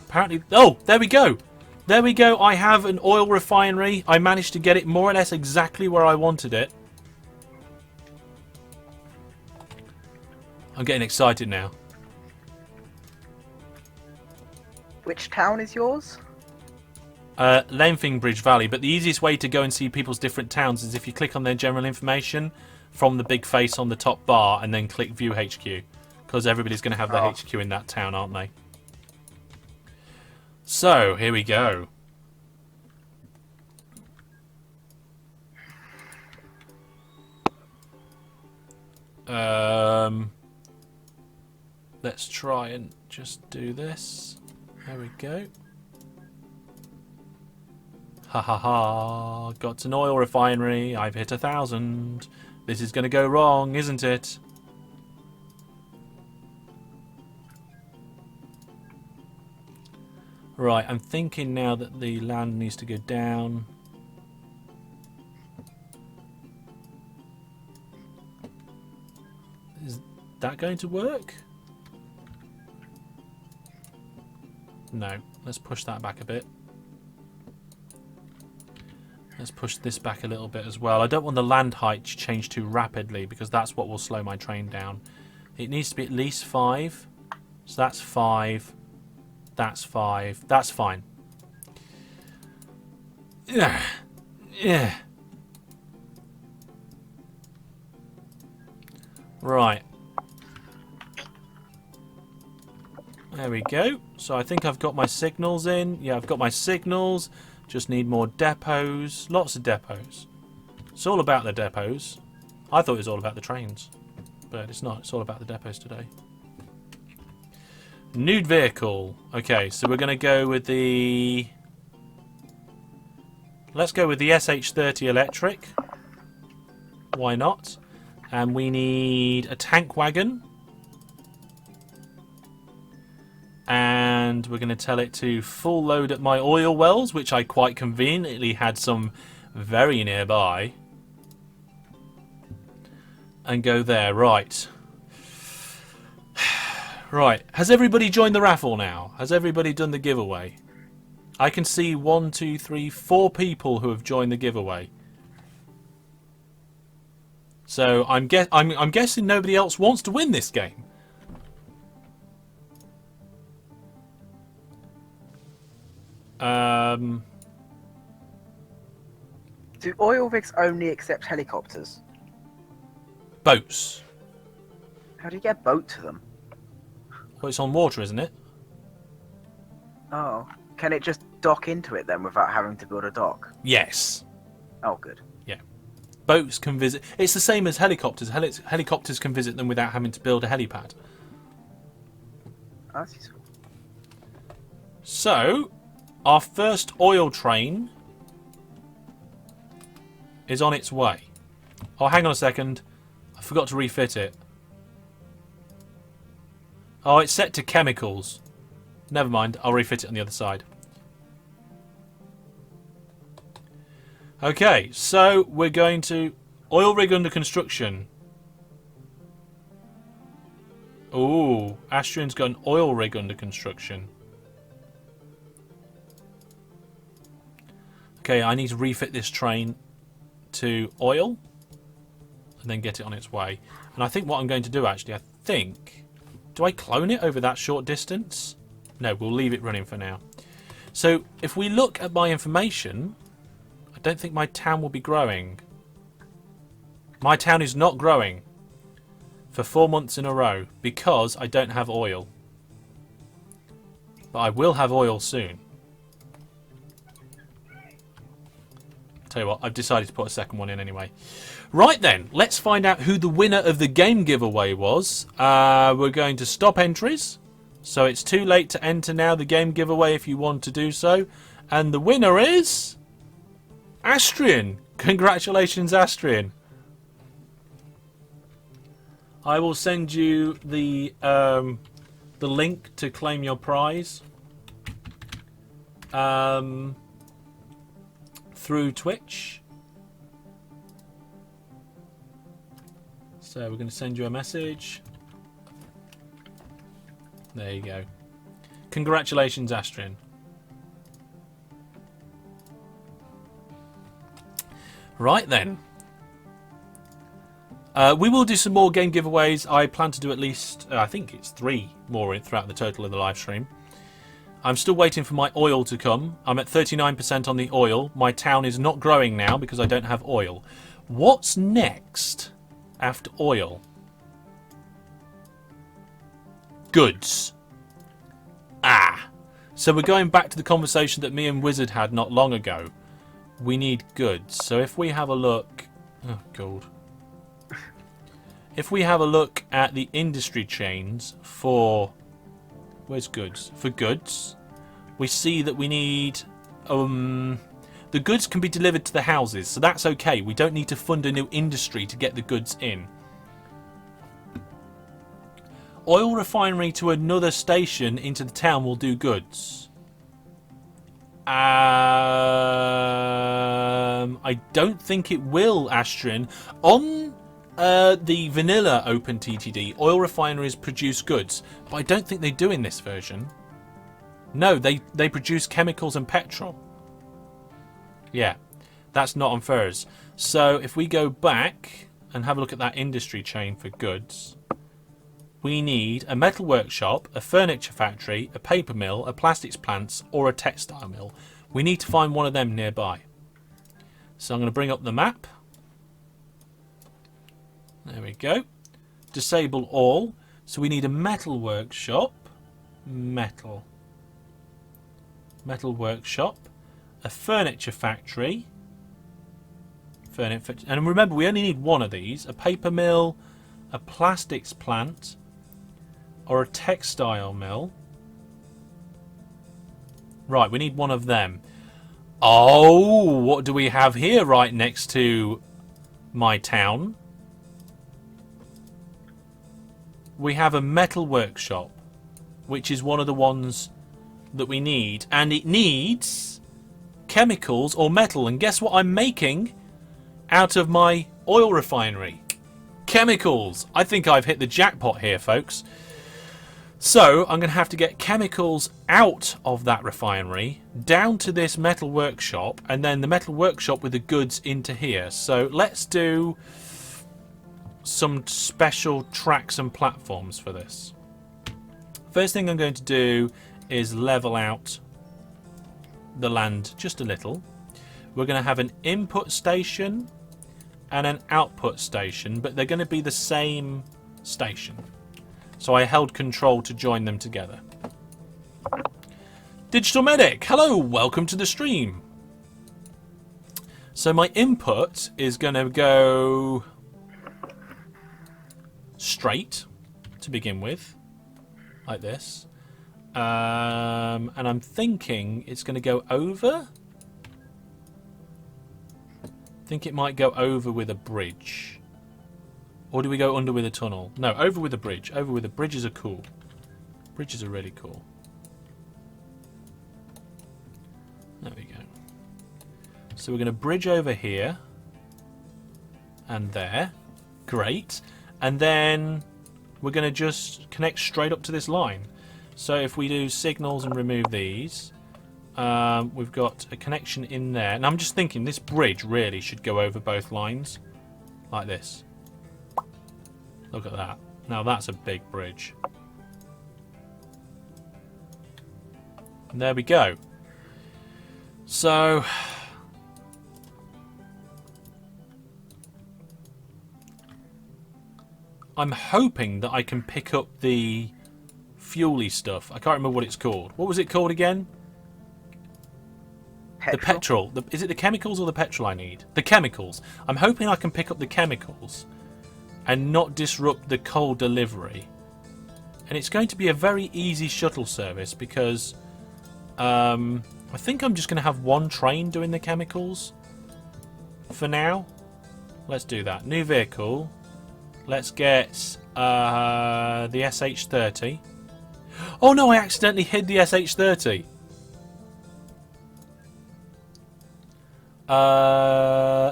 Apparently, oh, there we go. There we go. I have an oil refinery. I managed to get it more or less exactly where I wanted it. I'm getting excited now. Which town is yours? Lenfingbridge Valley, but the easiest way to go and see people's different towns is if you click on their general information from the big face on the top bar and then click View HQ, because everybody's going to have their HQ in that town, aren't they? So, here we go. Let's try and just do this. There we go. Ha ha ha. Got an oil refinery. I've hit 1,000. This is going to go wrong, isn't it? Right, I'm thinking now that the land needs to go down. Is that going to work? No. Let's push that back a bit. Let's push this back a little bit as well. I don't want the land height to change too rapidly because that's what will slow my train down. It needs to be at least 5. So that's 5. That's 5. That's fine. Yeah. Yeah. Right. There we go. So I think I've got my signals in. Yeah, I've got my signals. Just need more depots. Lots of depots. It's all about the depots. I thought it was all about the trains. But it's not. It's all about the depots today. Nude vehicle. Okay, so we're going to go with the... Let's go with the SH30 electric. Why not? And we need a tank wagon. And we're going to tell it to full load at my oil wells, which I quite conveniently had some very nearby. And go there. Right. Right. Has everybody joined the raffle now? Has everybody done the giveaway? I can see 1, 2, 3, 4 people who have joined the giveaway. So I'm guessing nobody else wants to win this game. Do oil rigs only accept helicopters? Boats. How do you get a boat to them? Well, it's on water, isn't it? Oh. Can it just dock into it then without having to build a dock? Yes. Oh, good. Yeah. Boats can visit. It's the same as helicopters. Helicopters can visit them without having to build a helipad. That's useful. So, our first oil train is on its way. Oh, hang on a second. I forgot to refit it. Oh, it's set to chemicals. Never mind. I'll refit it on the other side. Okay, so we're going to oil rig under construction. Ooh, Astrian's got an oil rig under construction. Okay, I need to refit this train to oil and then get it on its way. And I think what I'm going to do actually, do I clone it over that short distance? No, we'll leave it running for now. So if we look at my information, I don't think my town will be growing. My town is not growing for 4 months in a row because I don't have oil. But I will have oil soon. Tell you what, I've decided to put a second one in anyway. Right then, let's find out who the winner of the game giveaway was. We're going to stop entries. So it's too late to enter now the game giveaway if you want to do so. And the winner is Astrian. Congratulations, Astrian. I will send you the link to claim your prize through Twitch. So we're going to send you a message. There you go. Congratulations, Astrian. Right then. We will do some more game giveaways. I plan to do at least, I think it's 3 more throughout the total of the live stream. I'm still waiting for my oil to come. I'm at 39% on the oil. My town is not growing now because I don't have oil. What's next after oil? Goods. So we're going back to the conversation that me and Wizard had not long ago. We need goods. So if we have a look... Oh, God. If we have a look at the industry chains for... Where's goods? For goods, we see that we need... the goods can be delivered to the houses, so that's okay. We don't need to fund a new industry to get the goods in. Oil refinery to another station into the town will do goods. I don't think it will, Astrian. On the vanilla OpenTTD, oil refineries produce goods, but I don't think they do in this version. No, they produce chemicals and petrol. Yeah, that's not on furs. So if we go back and have a look at that industry chain for goods, we need a metal workshop, a furniture factory, a paper mill, a plastics plant, or a textile mill. We need to find one of them nearby. So I'm going to bring up the map. There we go. Disable all. So we need a metal workshop. Metal workshop. A furniture factory. And remember, we only need one of these. A paper mill, a plastics plant, or a textile mill. Right, we need one of them. Oh, what do we have here right next to my town? we have a metal workshop, which is one of the ones that we need, and it needs chemicals or metal. And guess what I'm making out of my oil refinery? Chemicals. I think I've hit the jackpot here, folks. So I'm going to have to get chemicals out of that refinery down to this metal workshop, and then the metal workshop with the goods into here. So let's do some special tracks and platforms for this. First thing I'm going to do is level out the land just a little. We're going to have an input station and an output station, but they're going to be the same station. So I held control to join them together. Digital Medic, hello, welcome to the stream. So my input is going to go straight to begin with, like this. And I'm thinking it's going to go over. I think it might go over with a bridge. Or do we go under with a tunnel? No, over with a bridge. Over with a bridges are cool. Bridges are really cool. There we go. So we're going to bridge over here. And there. Great. And then we're going to just connect straight up to this line. So if we do signals and remove these, we've got a connection in there. And I'm just thinking this bridge really should go over both lines. Like this. Look at that. Now that's a big bridge. And there we go. So I'm hoping that I can pick up the fuely stuff. I can't remember what it's called. What was it called again? Petrol? The petrol. Is it the chemicals or the petrol I need? The chemicals. I'm hoping I can pick up the chemicals and not disrupt the coal delivery. And it's going to be a very easy shuttle service because I think I'm just going to have one train doing the chemicals for now. Let's do that. New vehicle. Let's get the SH30. Oh no, I accidentally hid the SH30.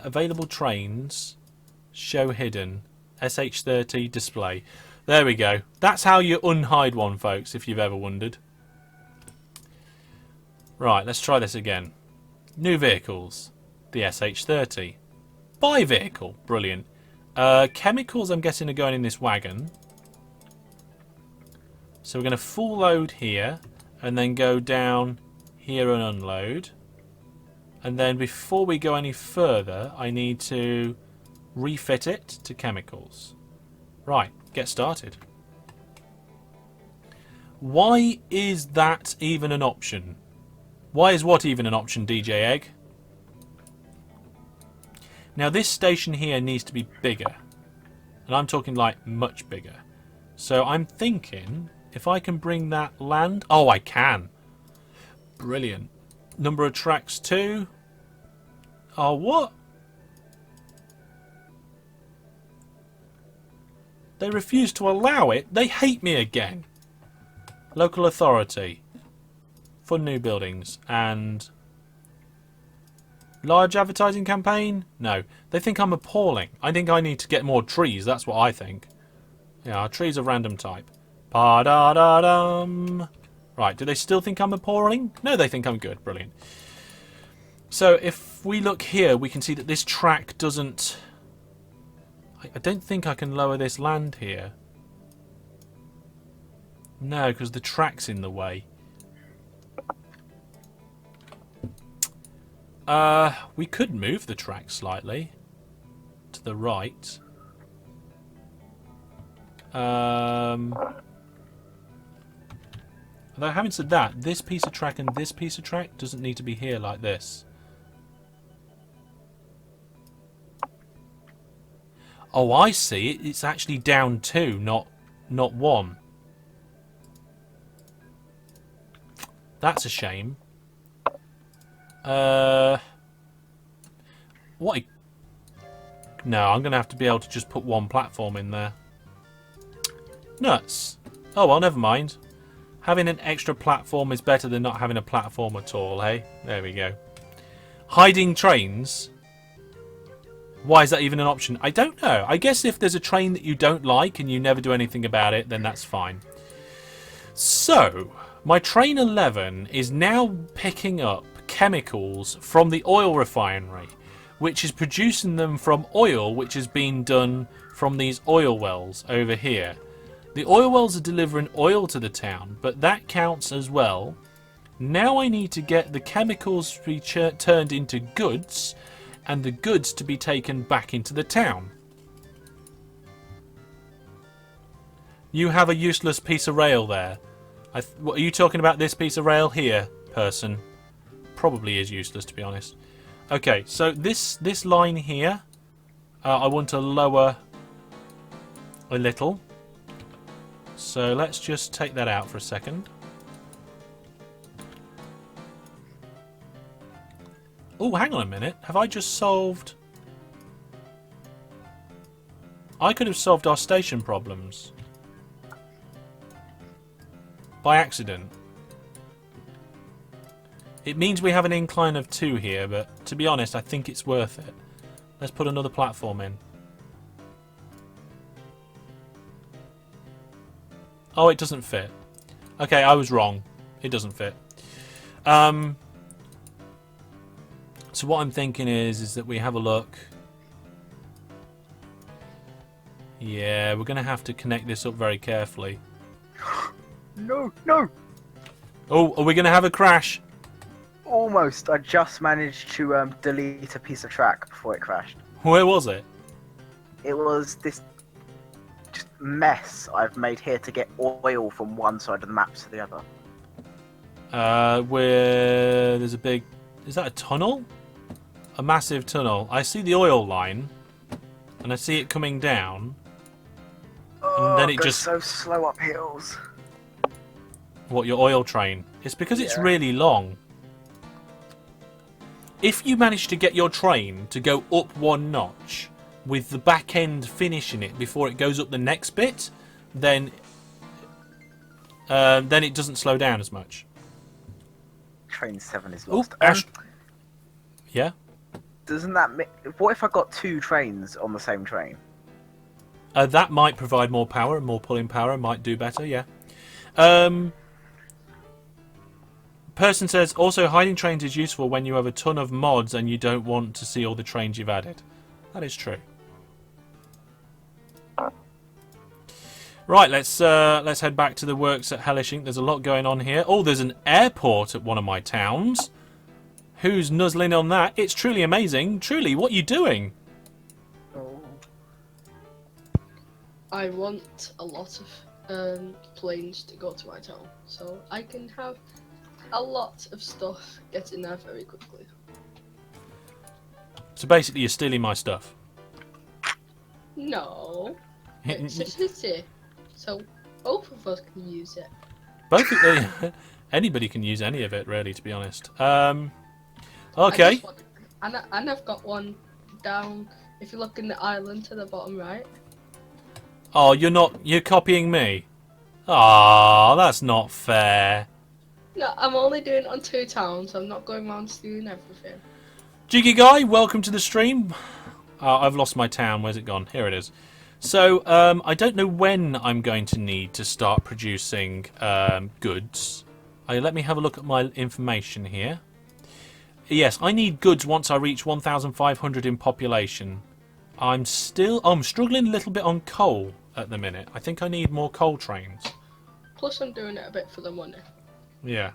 Available trains. Show hidden. SH30 display. There we go. That's how you unhide one, folks, if you've ever wondered. Right, let's try this again. New vehicles. The SH30. Buy vehicle. Brilliant. Chemicals, I'm guessing, are going in this wagon. So we're going to full load here and then go down here and unload. And then before we go any further, I need to refit it to chemicals. Right, get started. Why is that even an option? Why is what even an option, DJ Egg? Now this station here needs to be bigger. And I'm talking like much bigger. So I'm thinking if I can bring that land... Oh, I can. Brilliant. Number of tracks 2. Oh, what? They refuse to allow it. They hate me again. Local authority. For new buildings. And... large advertising campaign? No. They think I'm appalling. I think I need to get more trees. That's what I think. Yeah, trees of random type. Pa-da-da-dum. Right, do they still think I'm appalling? No, they think I'm good. Brilliant. So if we look here, we can see that this track doesn't... I don't think I can lower this land here. No, because the track's in the way. We could move the track slightly to the right. Although having said that, this piece of track and this piece of track doesn't need to be here like this. Oh, I see. It's actually down 2, not 1. That's a shame. What? No, I'm going to have to be able to just put one platform in there. Nuts. Oh well, never mind. Having an extra platform is better than not having a platform at all, hey? There we go. Hiding trains? Why is that even an option? I don't know. I guess if there's a train that you don't like and you never do anything about it, then that's fine. So, my train 11 is now picking up chemicals from the oil refinery, which is producing them from oil which has been done from these oil wells over here. The oil wells are delivering oil to the town, but that counts as well. Now I need to get the chemicals to be turned into goods, and the goods to be taken back into the town. You have a useless piece of rail there. What, are you talking about this piece of rail here, person? Probably is useless, to be honest. Okay, so this line here, I want to lower a little. So let's just take that out for a second. Oh, hang on a minute. Have I just solved... I could have solved our station problems. By accident. It means we have an incline of 2 here, but to be honest, I think it's worth it. Let's put another platform in. Oh, it doesn't fit. Okay, I was wrong. It doesn't fit. So what I'm thinking is that we have a look. Yeah, we're going to have to connect this up very carefully. No, no! Oh, are we going to have a crash? Almost. I just managed to delete a piece of track before it crashed. Where was it? It was this just mess I've made here to get oil from one side of the map to the other. Where there's a big... Is that a tunnel? A massive tunnel. I see the oil line, and I see it coming down. Oh, and then it goes just... so slow up hills. What, your oil train? It's because it's Yeah. really long. If you manage to get your train to go up 1 notch, with the back end finishing it before it goes up the next bit, then it doesn't slow down as much. Train 7 is Oh, lost. yeah? Doesn't that... What if I got 2 trains on the same train? That might provide more power, more pulling power, might do better, yeah. Person says, also hiding trains is useful when you have a ton of mods and you don't want to see all the trains you've added. That is true. Right, let's head back to the works at Hellish. There's a lot going on here. Oh, there's an airport at one of my towns. Who's nuzzling on that? It's truly amazing. Truly, what are you doing? Oh. I want a lot of planes to go to my town, so I can have a lot of stuff getting there very quickly. So basically, you're stealing my stuff. No, it's a city, so both of us can use it. Both of the... Anybody can use any of it, really, to be honest. Okay. And I've got one down. If you look in the island to the bottom right. Oh, you're copying me. Ah, that's not fair. No, I'm only doing it on 2 towns. I'm not going around stealing everything. Jiggy Guy, welcome to the stream. I've lost my town. Where's it gone? Here it is. So, I don't know when I'm going to need to start producing goods. Let me have a look at my information here. Yes, I need goods once I reach 1,500 in population. I'm struggling a little bit on coal at the minute. I think I need more coal trains. Plus, I'm doing it a bit for the money. Yeah.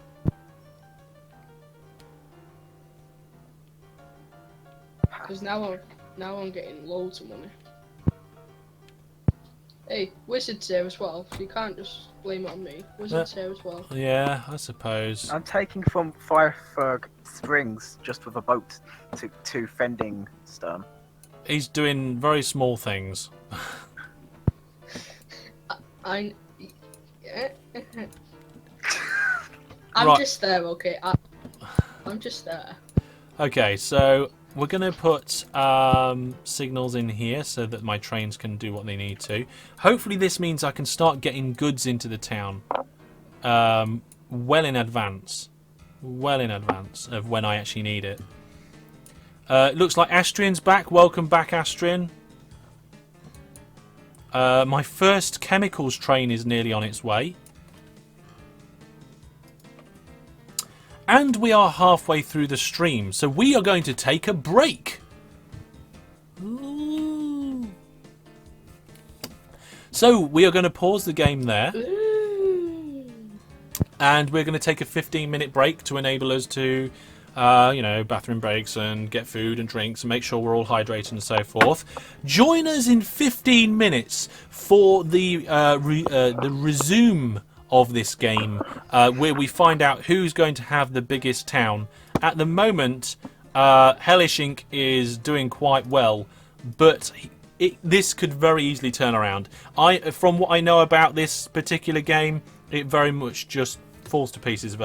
Because now I'm getting loads of money. Hey, Wizard's here as well, so you can't just blame it on me. Wizard's here as well. Yeah, I suppose. I'm taking from Fireberg Springs just with a boat to Fending Stern. He's doing very small things. I'm Right. just there, okay? I'm just there. Okay, so we're going to put signals in here so that my trains can do what they need to. Hopefully this means I can start getting goods into the town well in advance. Well in advance of when I actually need it. Looks like Astrian's back. Welcome back, Astrian. My first chemicals train is nearly on its way. And we are halfway through the stream, so we are going to take a break. Ooh. So we are going to pause the game there. And we're going to take a 15-minute break to enable us to, you know, bathroom breaks and get food and drinks and make sure we're all hydrated and so forth. Join us in 15 minutes for the resume of this game, where we find out who's going to have the biggest town. At the moment, Hellish Inc. is doing quite well, but this could very easily turn around. From what I know about this particular game, it very much just falls to pieces.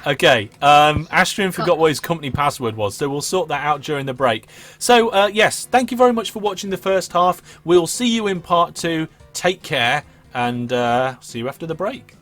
Okay, Astrian forgot what his company password was, so we'll sort that out during the break. So, yes, thank you very much for watching the first half. We'll see you in part 2. Take care, and see you after the break.